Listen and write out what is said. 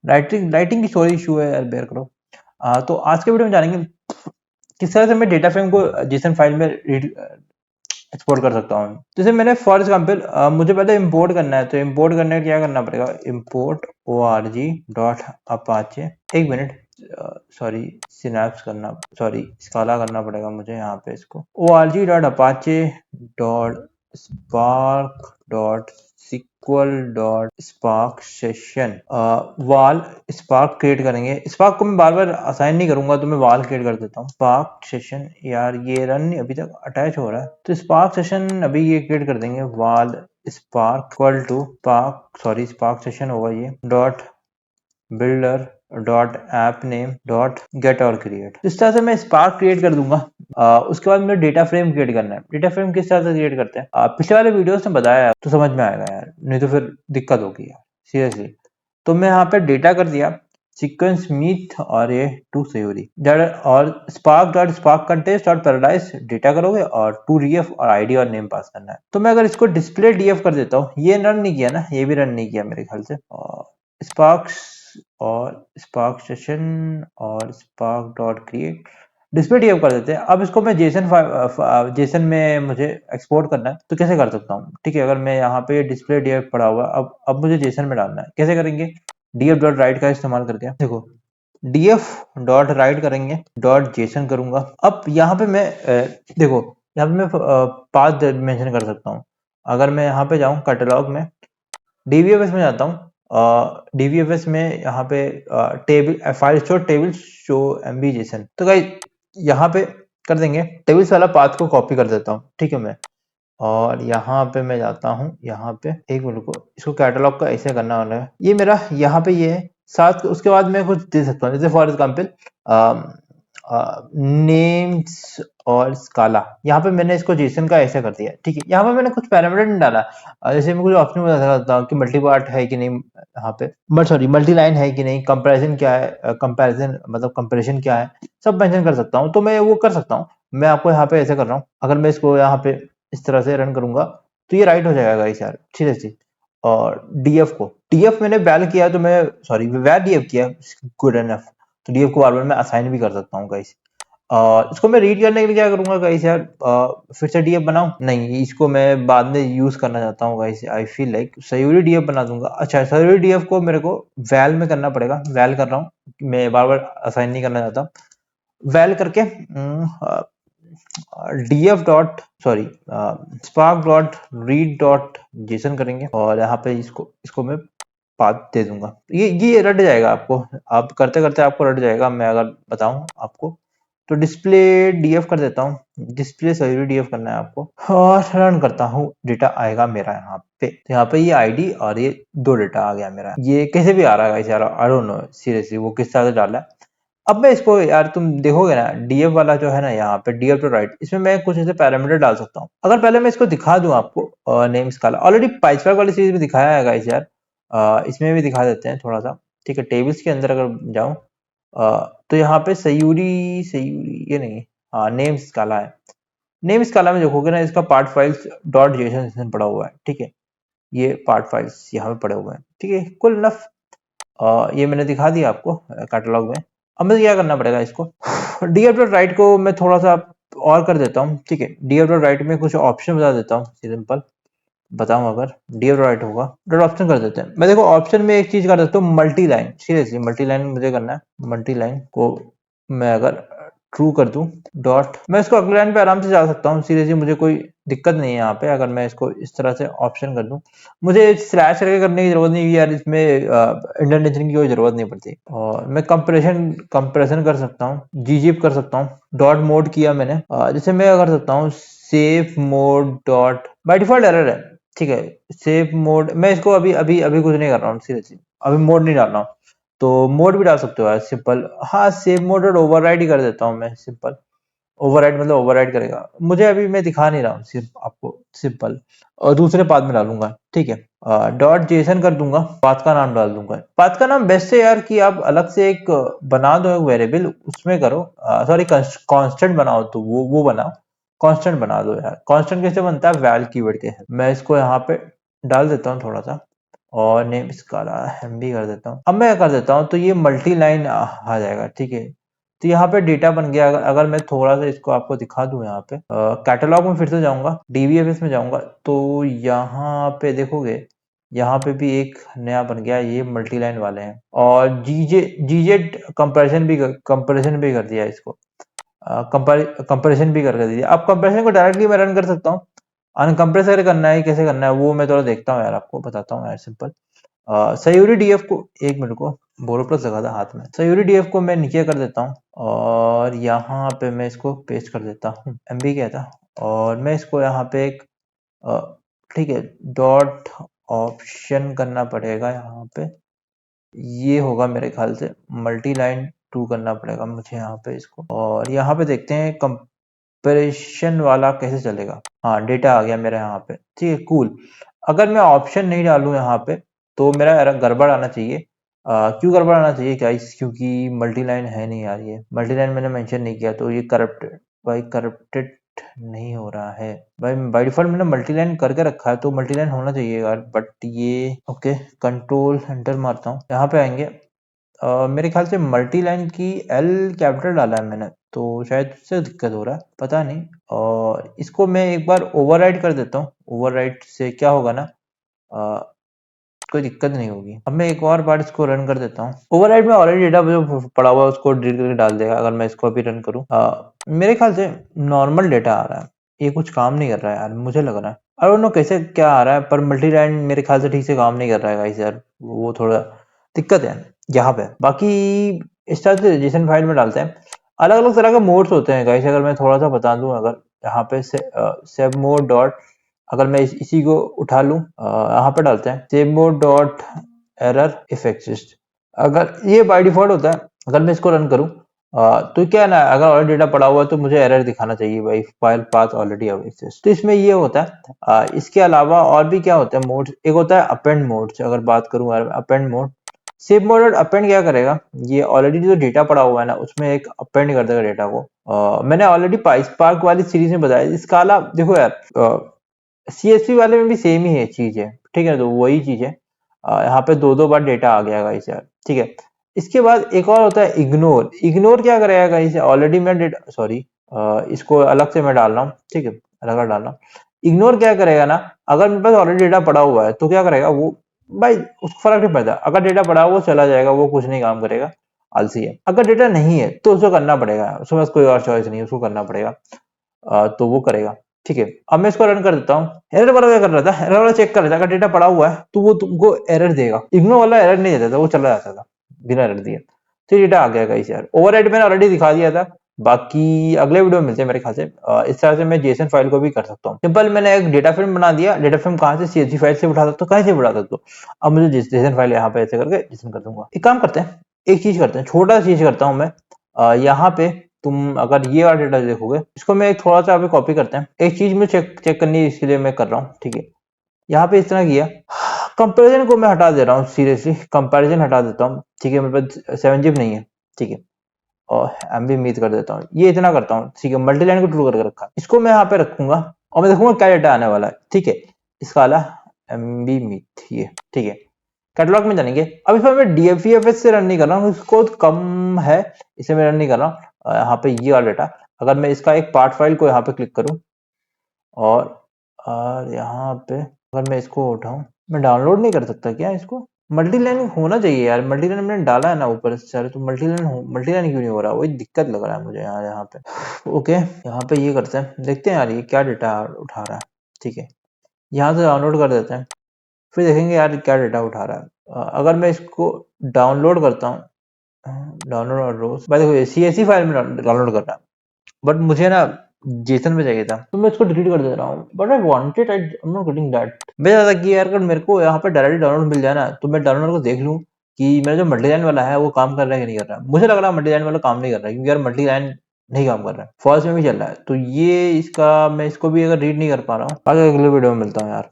Lighting lighting की sorry issue है यार, बेयर करो। तो आज के वीडियो में जानेंगे किस तरह से मैं डेटा फ्रेम को जेसन फाइल में एक्सपोर्ट कर सकता हूँ। जैसे मैंने फॉर एग्जाम्पल मुझे पहले इंपोर्ट करना है, तो इंपोर्ट करने का क्या करना पड़ेगा, इंपोर्ट org.apache, एक मिनट सॉरी सिनैप्स करना, सॉरी स्काला करना पड़ेगा मुझे यहाँ पे इसको org.apache.spark.sql.spark सेशन वाल स्पार्क क्रिएट करेंगे। स्पार्क को मैं बार बार असाइन नहीं करूंगा, तो मैं वाल क्रिएट कर देता हूँ। स्पार्क सेशन, यार ये रन अभी तक अटैच हो रहा है, तो स्पार्क सेशन अभी ये क्रिएट कर देंगे। Val spark equal to spark session होगा ये dot builder dot app name dot get or create. इस तरह से मैं स्पार्क क्रिएट कर दूंगा। उसके बाद मुझे डेटा फ्रेम क्रिएट करना है। डेटा फ्रेम किस तरह से क्रिएट करते हैं, पिछले वाले वीडियोस में बताया है, तो समझ में आएगा यार, नहीं तो फिर दिक्कत होगी यार सीरियसली। तो मैं यहाँ पे डेटा कर दिया सीक्वेंस मीथ और ये टू सयूरी और स्पार्क कंटेस्ट और पैराडाइज डेटा करोगे, और टू डीएफ और आईडी और नेम पास करना है। तो मैं अगर इसको डिस्प्ले डीएफ कर देता हूँ, ये रन नहीं किया ना, ये भी रन नहीं किया मेरे ख्याल से। स्पार्क सेशन और spark dot create display DF कर देते हैं। अब इसको मैं जेसन में मुझे एक्सपोर्ट करना है, तो कैसे कर सकता हूँ। ठीक है, अगर मैं यहाँ पे डिस्प्ले डीएफ पड़ा हुआ, अब मुझे जेसन में डालना है, कैसे करेंगे, डीएफ डॉट राइट का इस्तेमाल करके। देखो डीएफ डॉट राइट करेंगे, डॉट जेसन करूंगा। अब यहाँ पे मैं देखो यहाँ पे मैं पाथ मेंशन कर सकता हूँ। अगर मैं यहाँ पे जाऊँ कैटलॉग में, डीवीएफएस में जाता हूँ, डीवीएफएस में यहाँ पे table file store table show MB Jason, तो गाइस यहाँ पे कर देंगे। टेबल्स वाला पाथ को कॉपी कर देता हूँ, ठीक है मैं, और यहाँ पे मैं जाता हूँ, यहाँ पे एक मिनट को इसको कैटलॉग का ऐसे करना वाला है, ये मेरा यहाँ पे ये है साथ। उसके बाद मैं कुछ दे सकता हूँ, जैसे फॉर एग्जाम्पल नेम्स और स्काला, यहाँ पे मैंने इसको जेसन का ऐसा कर दिया। ठीक है, यहाँ पे मैंने कुछ पैरामीटर नहीं डाला, जैसे मैं कुछ ऑप्शन बता सकता हूँ कि मल्टी पार्ट है कि नहीं, यहाँ पे मल्टी लाइन है कि नहीं, कंपैरिजन क्या है, कंपैरिजन मतलब कंपैरिजन क्या है, सब मेंशन कर सकता हूँ। तो मैं वो कर सकता हूँ। मैं आपको यहाँ पे ऐसे कर रहा हूँ, अगर मैं इसको यहाँ पे इस तरह से रन करूंगा, तो ये राइट हो जाएगा गाइस यार, सीरियसली। और डीएफ मैंने वैल किया, तो मैं सॉरी वैल डीएफ किया, गुड एनफ। तो डीएफ को बार बार मैं असाइन भी कर सकता हूँ गाइस। इसको मैं रीड करने के लिए क्या करूंगा गाइस यार, फिर से डीएफ बनाऊं, नहीं इसको मैं बाद में यूज करना चाहता हूँ guys, I feel like Sayuri DF बना दूंगा। अच्छा, सयूरी डीएफ को मेरे को वैल में करना पड़ेगा, वैल कर रहा हूँ, मैं बार बार असाइन नहीं करना चाहता। वैल करके DF dot sorry spark dot read dot JSON करेंगे, और यहाँ पे इसको मैं पाथ दे दूंगा। ये रट जाएगा आपको, आप करते करते आपको रट जाएगा। मैं अगर बताऊं आपको, तो डिस्प्ले डीएफ कर देता हूँ, डिस्प्ले सही डीएफ करना है आपको, और रन करता हूँ, डेटा आएगा मेरा यहाँ पे। तो यहाँ पे ये आईडी और ये दो डेटा आ गया मेरा। ये कैसे भी आ रहा है यार, आई डोंट नो सीरियसली वो किस तरह से डाला है। अब मैं इसको यार तुम देखोगे ना, डीएफ वाला जो है ना, यहाँ पे डीएफ टू राइट, इसमें मैं कुछ ऐसे पैरामीटर डाल सकता हूँ। अगर पहले मैं इसको दिखा दूं आपको, नेम स्काला ऑलरेडी पाइथन वाली सीरीज में दिखाया है गाइस यार, इसमें भी दिखा देते हैं थोड़ा सा। ठीक है, टेबल्स के अंदर अगर जाऊं, तो यहाँ पे सयूरी सयूरी ये नहीं, हाँ नेम स्काला है। नेम स्काला में देखोगे ना, इसका पार्ट फाइल्स डॉट जेसन पड़ा हुआ है। ठीक है, ये पार्ट फाइल्स यहाँ पे पड़े हुए हैं। ठीक है, कुल नफ ये मैंने दिखा दिया आपको कैटलॉग में। अब मुझे क्या करना पड़ेगा, इसको डीएफ डॉट राइट को मैं थोड़ा सा और कर देता हूँ। ठीक है, डीएफ डॉट राइट में कुछ ऑप्शन बता देता हूँ, सिंपल बताऊं, अगर डीएफ राइट होगा डॉट ऑप्शन कर देते हैं। मैं देखो ऑप्शन में एक चीज कर देता हूँ, multi line, seriously multi line मुझे करना है। मल्टी लाइन को मैं अगर ट्रू कर दूं डॉट, मैं इसको अगले लाइन पे आराम से जा सकता हूँ, सीरियसली मुझे कोई दिक्कत नहीं है यहाँ पे। अगर मैं इसको इस तरह से ऑप्शन कर दूं, मुझे स्लैश करके करने की जरूरत नहीं है यार, इसमें इंडेंटेशन की कोई जरूरत नहीं पड़ती। और मैं कंप्रेशन कर सकता हूँ, जीजीप कर सकता हूँ, डॉट मोड किया मैंने, जैसे मैं कर सकता हूँ safe mode dot, by default error है। ठीक है, सेफ मोड, मैं इसको अभी अभी अभी कुछ नहीं कर रहा हूँ, सीरियसली अभी मोड नहीं डाल रहा हूँ। तो मोड भी डाल सकते हो यार, सिंपल, हाँ सेव मोड और ओवरराइड ही कर देता हूँ मैं, सिंपल ओवरराइड मतलब ओवरराइड करेगा मुझे, अभी मैं दिखा नहीं रहा हूँ, सिर्फ आपको सिंपल, और दूसरे पाथ में डालूंगा। ठीक है, डॉट जेसन कर दूंगा, पाथ का नाम डाल दूंगा। पाथ का नाम बेस्ट है यार कि आप अलग से एक बना दो, एक वेरिएबल उसमें करो, सॉरी कांस्टेंट बनाओ, तो वो बनाओ, कांस्टेंट बना दो यार। कांस्टेंट कैसे बनता है, वैल कीवर्ड के है। मैं इसको यहाँ पे डाल देता हूँ थोड़ा सा, और नेम स्काला एम भी कर देता हूँ। अब मैं कर देता हूँ तो ये मल्टी लाइन आ जाएगा, ठीक है। तो यहाँ पे डेटा बन गया। अगर मैं थोड़ा सा इसको आपको दिखा दूं, यहाँ पे कैटलॉग में फिर से जाऊंगा, डीबीएफएस में जाऊंगा, तो यहाँ पे देखोगे, यहाँ पे भी एक नया बन गया, ये मल्टी लाइन वाले हैं। और जीजेड कंपैरिजन भी कर दिया इसको, कंपैरिजन भी करके दीजिए। अब कंपैरिजन को डायरेक्टली मैं रन कर सकता हूँ। अनकंप्रेस अगर करना है, कैसे करना है वो मैं थोड़ा देखता हूँ यार, आपको बताता हूँ यार, सिंपल। सयूरी डीएफ को, एक मिनट को बोरो प्लस लगा था हाथ में, सयूरी डीएफ को मैं नीचे कर देता हूँ और यहाँ पे मैं इसको पेस्ट कर देता हूँ। एमबी क्या था, और मैं इसको यहाँ पे एक ठीक है डॉट ऑप्शन करना पड़ेगा यहाँ पे, ये होगा मेरे ख्याल से मल्टी लाइन 2 करना पड़ेगा मुझे यहाँ पे इसको। और यहाँ पे देखते हैं कंपैरिजन वाला कैसे चलेगा। हाँ, डेटा आ गया मेरा यहाँ पे, ठीक है, कूल। अगर मैं ऑप्शन नहीं डालूं यहाँ पे तो मेरा गड़बड़ आना चाहिए। क्यों गड़बड़ आना चाहिए गाइस, क्योंकि मल्टी लाइन है नहीं यार, ये मल्टी लाइन मैंने मेंशन नहीं किया, तो ये करप्टेड भाई, करप्टेड नहीं हो रहा है भाई। बाय डिफॉल्ट मैंने मल्टी लाइन करके रखा है, तो मल्टी लाइन होना चाहिए यार, बट ये ओके। कंट्रोल एंटर मारता हूँ, यहाँ पे आएंगे। मेरे ख्याल से मल्टी लाइन की एल कैपिटल डाला है मैंने, तो शायद उससे दिक्कत हो रहा है, पता नहीं। और इसको मैं एक बार ओवरराइड कर देता हूँ। ओवरराइड से क्या होगा ना, कोई दिक्कत नहीं होगी। अब मैं एक और बार इसको रन कर देता हूँ। ओवरराइड में ऑलरेडी डेटा जो पड़ा हुआ है उसको डिलीट करके डाल देगा। अगर मैं इसको अभी रन करूँ, मेरे ख्याल से नॉर्मल डेटा आ रहा है, ये कुछ काम नहीं कर रहा है यार, मुझे लग रहा है। आई डोंट नो कैसे क्या आ रहा है, पर मल्टी लाइन मेरे ख्याल से ठीक से काम नहीं कर रहा है गाइस यार, वो थोड़ा दिक्कत है यहाँ पे। बाकी इस तरह से जेसन फाइल में डालते हैं। अलग अलग तरह के मोड्स होते हैं गाइस, अगर मैं थोड़ा सा बता दूं, अगर यहाँ पे सेव मोड डॉट, अगर मैं इसी को उठा लूं, यहाँ पे डालते हैं save mode dot error if exist. अगर ये बाय डिफॉल्ट होता है, अगर मैं इसको रन करूं, तो क्या है ना, अगर ऑलरेडी डेटा पड़ा हुआ है तो मुझे एरर दिखाना चाहिए भाई, फाइल पाथ ऑलरेडी एग्जिस्ट। तो इसमें ये होता है। इसके अलावा और भी क्या होता है मोड, एक होता है अपेंड मोड। अगर बात करूं append mode, save mode dot append क्या करेगा, ये ऑलरेडी जो डेटा पड़ा हुआ है ना उसमें एक अपेंड कर देगा डेटा को। मैंने ऑलरेडी पाइस्पार्क वाली सीरीज में बताया। इसका अलावा देखो यार, सीएसपी वाले में भी सेम ही है चीज है, ठीक है, तो वही चीज है। यहाँ पे दो दो बार डेटा आ गया गाइस यार, ठीक है। इसके बाद एक और होता है इग्नोर। इग्नोर क्या करेगा गाइस, ऑलरेडी मैं डेटा, सॉरी, इसको अलग से मैं डाल रहा हूँ, ठीक है, अलग डाल रहा हूँ। इग्नोर क्या करेगा ना, अगर मेरे पास ऑलरेडी डेटा पड़ा हुआ है तो क्या करेगा वो, भाई उसको फर्क नहीं पड़ता, अगर डेटा पड़ा हुआ वो चला जाएगा, वो कुछ नहीं काम करेगा, आलसी है। अगर डेटा नहीं है तो उसको करना पड़ेगा, उसके पास कोई और चॉइस नहीं है, उसको करना पड़ेगा। तो वो करेगा, ठीक है। अब मैं इसको रन कर देता हूँ। एरर वाला क्या कर रहा था, एरर वाला चेक कर रहा था, अगर डेटा पड़ा हुआ है तो वो तुमको एरर देगा। इग्नोर वाला एरर नहीं देता था, वो चला जाता था बिना एरर दिए। तो डेटा आ गया गाइस यार। ओवरराइड मैंने ऑलरेडी दिखा दिया था, बाकी अगले वीडियो में मिलते हैं मेरे ख्याल से। इस तरह से मैं जेसन फाइल को भी कर सकता हूँ। सिंपल, मैंने एक डेटा फ्रेम बना दिया। डेटा फ्रेम कहाँ से, सीएसवी फाइल से उठा सकता हूँ, कहीं से उठा सकता हूँ। अब मुझे जेसन फाइल यहाँ पे ऐसे करके जेसन कर दूंगा। एक काम करते हैं, एक चीज करते हैं, छोटा चीज करता हूँ मैं। यहाँ पे तुम अगर ये वाला डेटा देखोगे, इसको मैं थोड़ा सा अभी कॉपी करते हैं। एक चीज में चेक करनी है, इसके लिए मैं कर रहा हूँ, ठीक है। यहाँ पे इस तरह किया, कंपैरिजन को मैं हटा दे रहा हूँ, सीरियसली कंपैरिजन हटा देता हूँ, ठीक है। मेरे पास 7 zip नहीं है, ठीक है। और एमबी मीत कर देता हूँ, ये इतना करता हूँ, ठीक है। मल्टी लाइन को ट्रू करके रखा, इसको मैं यहाँ पे रखूंगा और मैं देखूंगा क्या डेटा आने वाला है, ठीक है। इसका वाला एमबी मीत, ये ठीक है। कैटलॉग में जानेंगे। अब इसमें मैं डीएफईएफएस से रन नहीं कर रहा हूँ, कोड कम है, इसे मैं रन नहीं कर रहा हूँ। यहाँ पे ये वाला डेटा, अगर मैं इसका एक पार्ट फाइल को यहाँ पे क्लिक करूँ और यहाँ पे अगर मैं इसको उठाऊं, मैं डाउनलोड नहीं कर सकता क्या इसको? मल्टी लाइन होना चाहिए यार, मल्टी लाइन मैंने डाला है ना ऊपर से सारे, तो मल्टी लाइन क्यों नहीं हो रहा, वही दिक्कत लग रहा है मुझे यार यहाँ पे। ओके, यहाँ पे ये करते हैं, देखते हैं यार ये क्या डेटा उठा रहा है, ठीक है। यहाँ से डाउनलोड कर देते हैं, फिर देखेंगे यार क्या डेटा उठा रहा है। अगर मैं इसको डाउनलोड करता हूँ, डाउनलोड और रोज, भाई देखो सीएसवी फाइल में डाउनलोड करना है, बट मुझे ना जेसन में चाहिए था, तो मैं इसको डिलीट कर दे रहा हूँ। But I wanted, I am not getting that. मैं ज्यादा कि यार अगर मेरे को यहाँ पे डायरेक्ट डाउनलोड मिल जाए ना, तो मैं डाउनलोड को देख लूँ कि मेरा जो मल्टी लाइन वाला है वो काम कर रहा है कि नहीं कर रहा है। मुझे लग रहा है मल्टी लाइन वाला काम नहीं कर रहा है, क्योंकि यार मल्टी लाइन नहीं काम कर रहा है, फॉल्स में भी चल रहा है। तो ये इसका मैं इसको भी अगर रीड नहीं कर पा रहा हूँ। आगे अगले वीडियो में मिलता हूँ यार।